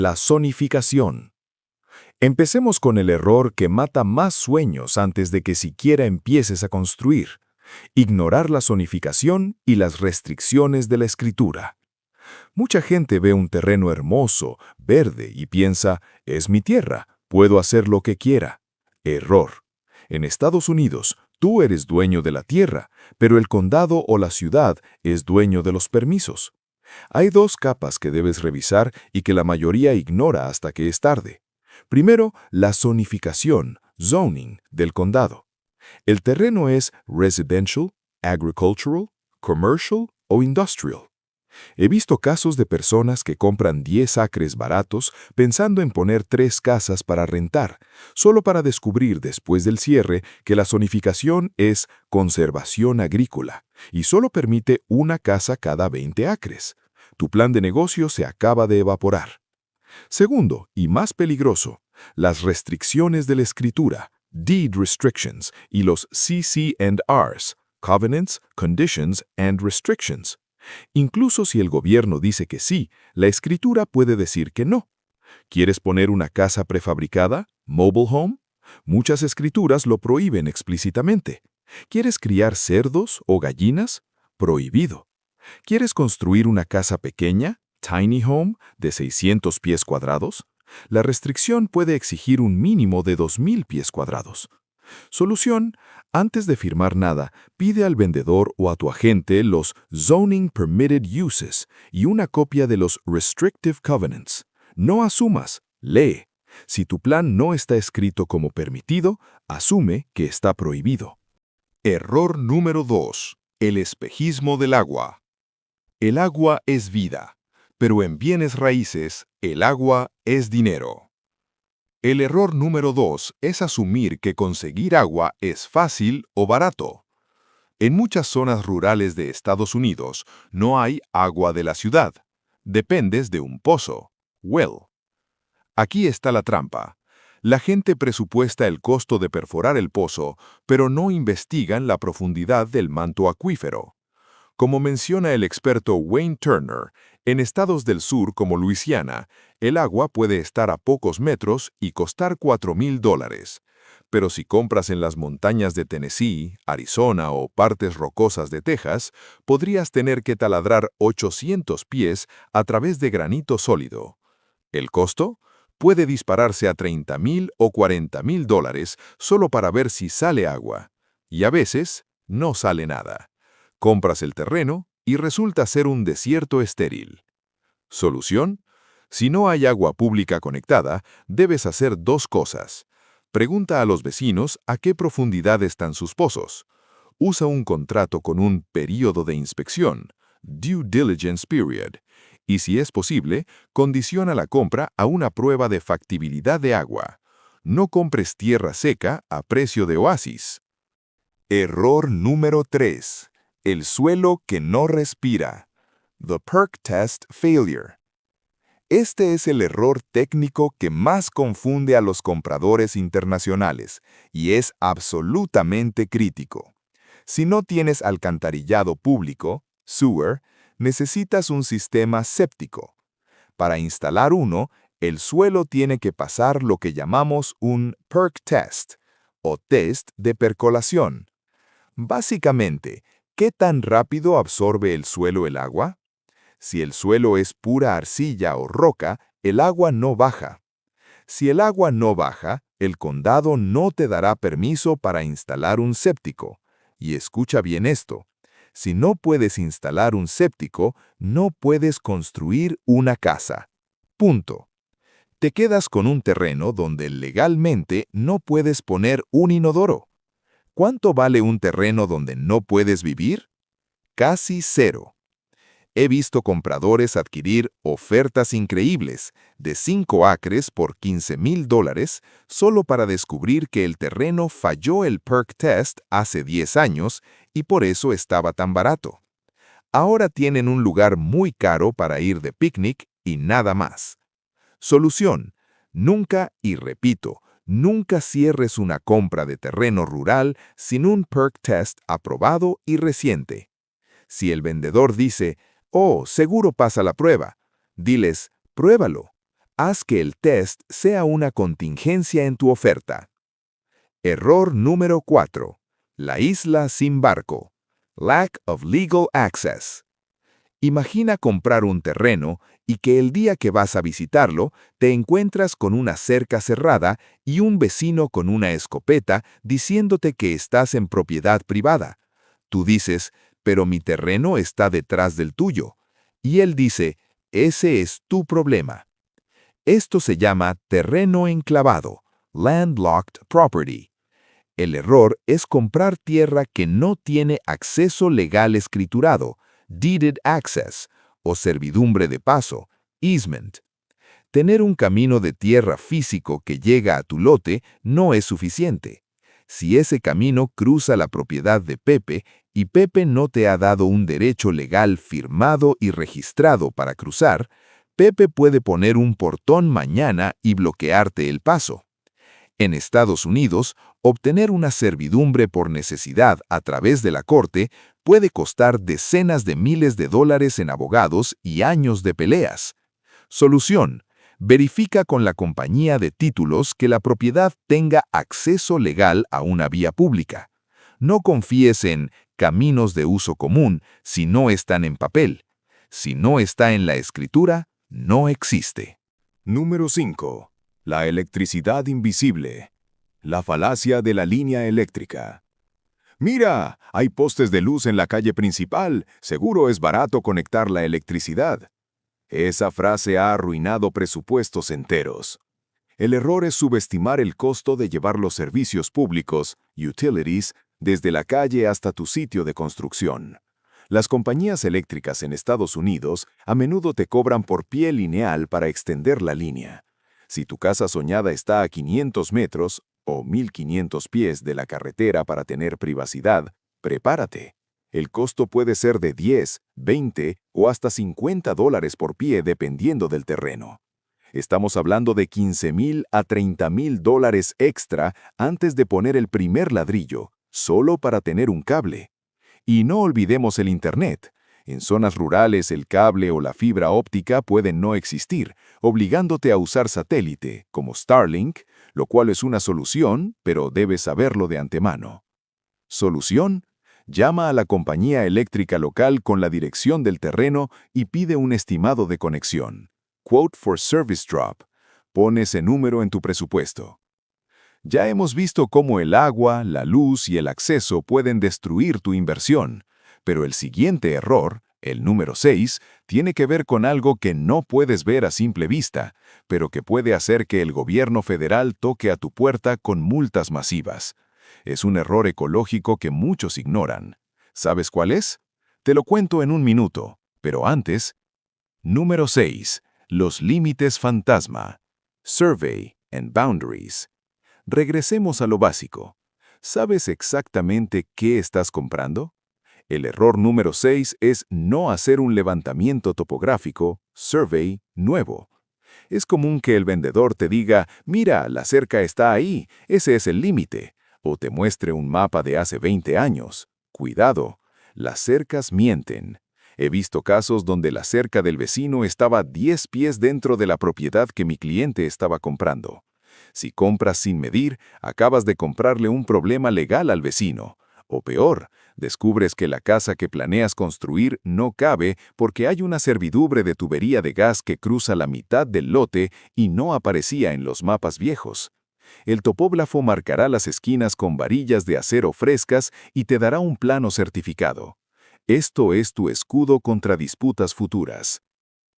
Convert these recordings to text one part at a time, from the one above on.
La zonificación. Empecemos con el error que mata más sueños antes de que siquiera empieces a construir: ignorar la zonificación y las restricciones de la escritura. Mucha gente ve un terreno hermoso, verde, y piensa, es mi tierra, puedo hacer lo que quiera. Error. En Estados Unidos, tú eres dueño de la tierra, pero el condado o la ciudad es dueño de los permisos. Hay dos capas que debes revisar y que la mayoría ignora hasta que es tarde. Primero, la zonificación, zoning, del condado. El terreno es residential, agricultural, commercial o industrial. He visto casos de personas que compran 10 acres baratos pensando en poner 3 casas para rentar, solo para descubrir después del cierre que la zonificación es conservación agrícola y solo permite una casa cada 20 acres. Tu plan de negocio se acaba de evaporar. Segundo, y más peligroso, las restricciones de la escritura, deed restrictions, y los CC&Rs, covenants, conditions and restrictions. Incluso si el gobierno dice que sí, la escritura puede decir que no. ¿Quieres poner una casa prefabricada, mobile home? Muchas escrituras lo prohíben explícitamente. ¿Quieres criar cerdos o gallinas? Prohibido. ¿Quieres construir una casa pequeña, tiny home, de 600 pies cuadrados? La restricción puede exigir un mínimo de 2,000 pies cuadrados. Solución: antes de firmar nada, pide al vendedor o a tu agente los Zoning Permitted Uses y una copia de los Restrictive Covenants. No asumas, lee. Si tu plan no está escrito como permitido, asume que está prohibido. Error número 2. El espejismo del agua. El agua es vida, pero en bienes raíces, el agua es dinero. El error número 2 es asumir que conseguir agua es fácil o barato. En muchas zonas rurales de Estados Unidos no hay agua de la ciudad. Dependes de un pozo, well. Aquí está la trampa. La gente presupuesta el costo de perforar el pozo, pero no investigan la profundidad del manto acuífero. Como menciona el experto Wayne Turner, en estados del sur como Luisiana, el agua puede estar a pocos metros y costar $4,000. Pero si compras en las montañas de Tennessee, Arizona o partes rocosas de Texas, podrías tener que taladrar 800 pies a través de granito sólido. ¿El costo? Puede dispararse a $30,000 o $40,000 solo para ver si sale agua. Y a veces, no sale nada. Compras el terreno y resulta ser un desierto estéril. ¿Solución? Si no hay agua pública conectada, debes hacer dos cosas. Pregunta a los vecinos a qué profundidad están sus pozos. Usa un contrato con un período de inspección, due diligence period, y si es posible, condiciona la compra a una prueba de factibilidad de agua. No compres tierra seca a precio de oasis. Error número 3. El suelo que no respira. The Perk Test Failure. Este es el error técnico que más confunde a los compradores internacionales y es absolutamente crítico. Si no tienes alcantarillado público, sewer, necesitas un sistema séptico. Para instalar uno, el suelo tiene que pasar lo que llamamos un perk test, o test de percolación. Básicamente, ¿qué tan rápido absorbe el suelo el agua? Si el suelo es pura arcilla o roca, el agua no baja. Si el agua no baja, el condado no te dará permiso para instalar un séptico. Y escucha bien esto. Si no puedes instalar un séptico, no puedes construir una casa. Punto. Te quedas con un terreno donde legalmente no puedes poner un inodoro. ¿Cuánto vale un terreno donde no puedes vivir? Casi cero. He visto compradores adquirir ofertas increíbles de 5 acres por $15,000 solo para descubrir que el terreno falló el perk test hace 10 años y por eso estaba tan barato. Ahora tienen un lugar muy caro para ir de picnic y nada más. Solución: nunca, y repito, nunca cierres una compra de terreno rural sin un perk test aprobado y reciente. Si el vendedor dice, «Oh, seguro pasa la prueba», diles, «Pruébalo». Haz que el test sea una contingencia en tu oferta. Error número 4. La isla sin barco. Lack of legal access. Imagina comprar un terreno y que el día que vas a visitarlo te encuentras con una cerca cerrada y un vecino con una escopeta diciéndote que estás en propiedad privada. Tú dices, pero mi terreno está detrás del tuyo. Y él dice, ese es tu problema. Esto se llama terreno enclavado, landlocked property. El error es comprar tierra que no tiene acceso legal escriturado, deeded access, o servidumbre de paso, easement. Tener un camino de tierra físico que llega a tu lote no es suficiente. Si ese camino cruza la propiedad de Pepe y Pepe no te ha dado un derecho legal firmado y registrado para cruzar, Pepe puede poner un portón mañana y bloquearte el paso. En Estados Unidos, obtener una servidumbre por necesidad a través de la corte puede costar decenas de miles de dólares en abogados y años de peleas. Solución: verifica con la compañía de títulos que la propiedad tenga acceso legal a una vía pública. No confíes en caminos de uso común si no están en papel. Si no está en la escritura, no existe. Número 5. La electricidad invisible. La falacia de la línea eléctrica. Mira, hay postes de luz en la calle principal. Seguro es barato conectar la electricidad. Esa frase ha arruinado presupuestos enteros. El error es subestimar el costo de llevar los servicios públicos, utilities, desde la calle hasta tu sitio de construcción. Las compañías eléctricas en Estados Unidos a menudo te cobran por pie lineal para extender la línea. Si tu casa soñada está a 500 metros o 1500 pies de la carretera para tener privacidad, prepárate. El costo puede ser de 10, 20 o hasta $50 por pie dependiendo del terreno. Estamos hablando de $15,000 a $30,000 extra antes de poner el primer ladrillo, solo para tener un cable. Y no olvidemos el Internet. En zonas rurales el cable o la fibra óptica pueden no existir, obligándote a usar satélite, como Starlink, lo cual es una solución, pero debes saberlo de antemano. Solución: llama a la compañía eléctrica local con la dirección del terreno y pide un estimado de conexión. Quote for service drop. Pon ese número en tu presupuesto. Ya hemos visto cómo el agua, la luz y el acceso pueden destruir tu inversión, pero el siguiente error, el número 6, tiene que ver con algo que no puedes ver a simple vista, pero que puede hacer que el gobierno federal toque a tu puerta con multas masivas. Es un error ecológico que muchos ignoran. ¿Sabes cuál es? Te lo cuento en un minuto, pero antes. Número 6. Los límites fantasma. Survey and boundaries. Regresemos a lo básico. ¿Sabes exactamente qué estás comprando? El error número 6 es no hacer un levantamiento topográfico, survey, nuevo. Es común que el vendedor te diga, mira, la cerca está ahí, ese es el límite, o te muestre un mapa de hace 20 años. Cuidado, las cercas mienten. He visto casos donde la cerca del vecino estaba 10 pies dentro de la propiedad que mi cliente estaba comprando. Si compras sin medir, acabas de comprarle un problema legal al vecino. O peor, descubres que la casa que planeas construir no cabe porque hay una servidumbre de tubería de gas que cruza la mitad del lote y no aparecía en los mapas viejos. El topógrafo marcará las esquinas con varillas de acero frescas y te dará un plano certificado. Esto es tu escudo contra disputas futuras.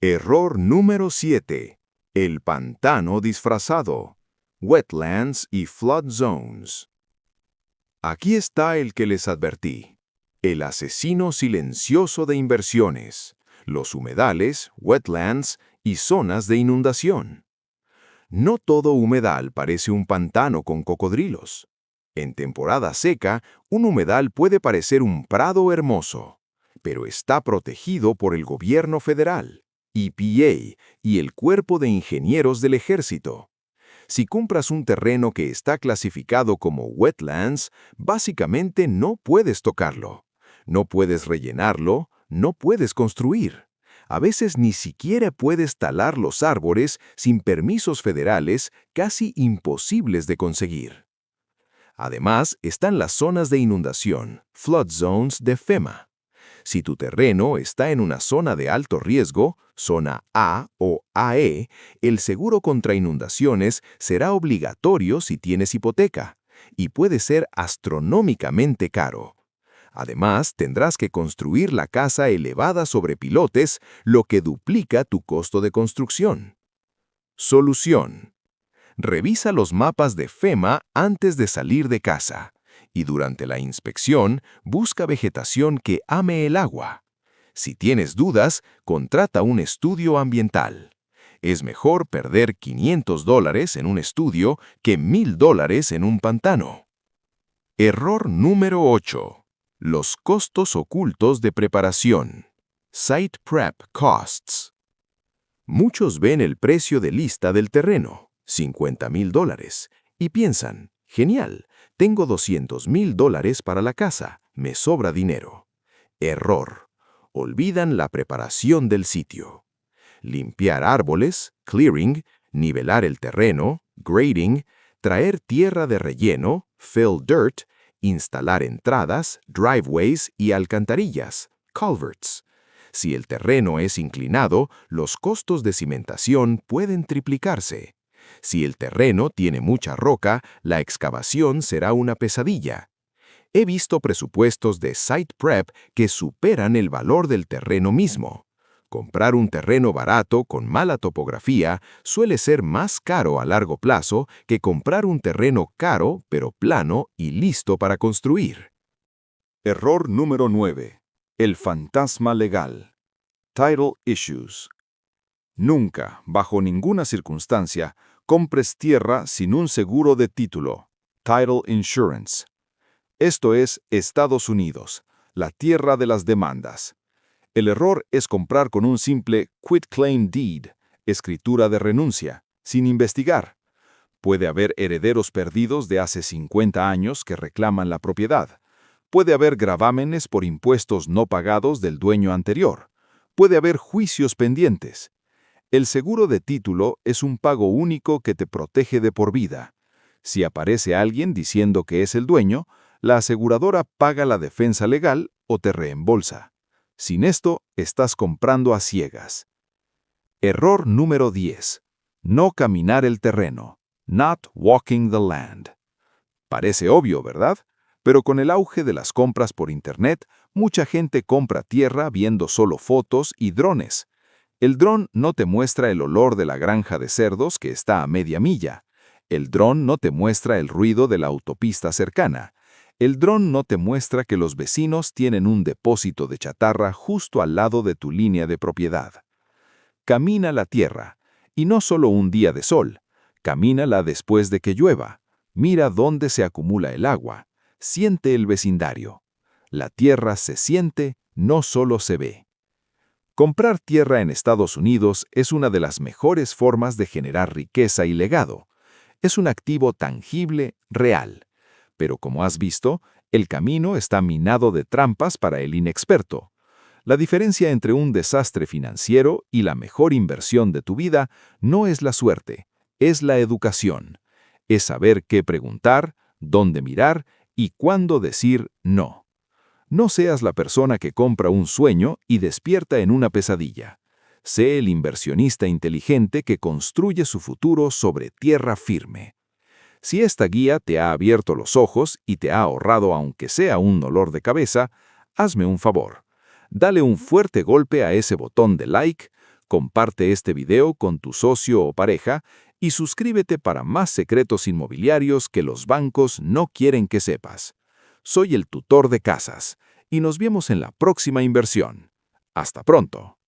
Error número 7. El pantano disfrazado. Wetlands y flood zones. Aquí está el que les advertí. El asesino silencioso de inversiones. Los humedales, wetlands y zonas de inundación. No todo humedal parece un pantano con cocodrilos. En temporada seca, un humedal puede parecer un prado hermoso, pero está protegido por el gobierno federal, EPA, y el Cuerpo de Ingenieros del Ejército. Si compras un terreno que está clasificado como wetlands, básicamente no puedes tocarlo. No puedes rellenarlo, no puedes construir. A veces ni siquiera puedes talar los árboles sin permisos federales casi imposibles de conseguir. Además, están las zonas de inundación, flood zones de FEMA. Si tu terreno está en una zona de alto riesgo, zona A o AE, el seguro contra inundaciones será obligatorio si tienes hipoteca, y puede ser astronómicamente caro. Además, tendrás que construir la casa elevada sobre pilotes, lo que duplica tu costo de construcción. Solución. Revisa los mapas de FEMA antes de salir de casa y durante la inspección busca vegetación que ame el agua. Si tienes dudas, contrata un estudio ambiental. Es mejor perder $500 en un estudio que $1,000 en un pantano. Error número 8. Los costos ocultos de preparación. Site Prep Costs. Muchos ven el precio de lista del terreno, $50,000, y piensan, genial, tengo $200,000 para la casa, me sobra dinero. Error. Olvidan la preparación del sitio. Limpiar árboles, clearing, nivelar el terreno, grading, traer tierra de relleno, fill dirt, instalar entradas, driveways y alcantarillas, culverts. Si el terreno es inclinado, los costos de cimentación pueden triplicarse. Si el terreno tiene mucha roca, la excavación será una pesadilla. He visto presupuestos de site prep que superan el valor del terreno mismo. Comprar un terreno barato con mala topografía suele ser más caro a largo plazo que comprar un terreno caro pero plano y listo para construir. Error número 9. El fantasma legal. Title issues. Nunca, bajo ninguna circunstancia, compres tierra sin un seguro de título. Title insurance. Esto es Estados Unidos, la tierra de las demandas. El error es comprar con un simple quitclaim deed, escritura de renuncia, sin investigar. Puede haber herederos perdidos de hace 50 años que reclaman la propiedad. Puede haber gravámenes por impuestos no pagados del dueño anterior. Puede haber juicios pendientes. El seguro de título es un pago único que te protege de por vida. Si aparece alguien diciendo que es el dueño, la aseguradora paga la defensa legal o te reembolsa. Sin esto, estás comprando a ciegas. Error número 10. No caminar el terreno. Not walking the land. Parece obvio, ¿verdad? Pero con el auge de las compras por Internet, mucha gente compra tierra viendo solo fotos y drones. El dron no te muestra el olor de la granja de cerdos que está a media milla. El dron no te muestra el ruido de la autopista cercana. El dron no te muestra que los vecinos tienen un depósito de chatarra justo al lado de tu línea de propiedad. Camina la tierra, y no solo un día de sol. Camínala después de que llueva. Mira dónde se acumula el agua. Siente el vecindario. La tierra se siente, no solo se ve. Comprar tierra en Estados Unidos es una de las mejores formas de generar riqueza y legado. Es un activo tangible, real. Pero como has visto, el camino está minado de trampas para el inexperto. La diferencia entre un desastre financiero y la mejor inversión de tu vida no es la suerte, es la educación. Es saber qué preguntar, dónde mirar y cuándo decir no. No seas la persona que compra un sueño y despierta en una pesadilla. Sé el inversionista inteligente que construye su futuro sobre tierra firme. Si esta guía te ha abierto los ojos y te ha ahorrado aunque sea un dolor de cabeza, hazme un favor. Dale un fuerte golpe a ese botón de like, comparte este video con tu socio o pareja y suscríbete para más secretos inmobiliarios que los bancos no quieren que sepas. Soy el tutor de casas y nos vemos en la próxima inversión. Hasta pronto.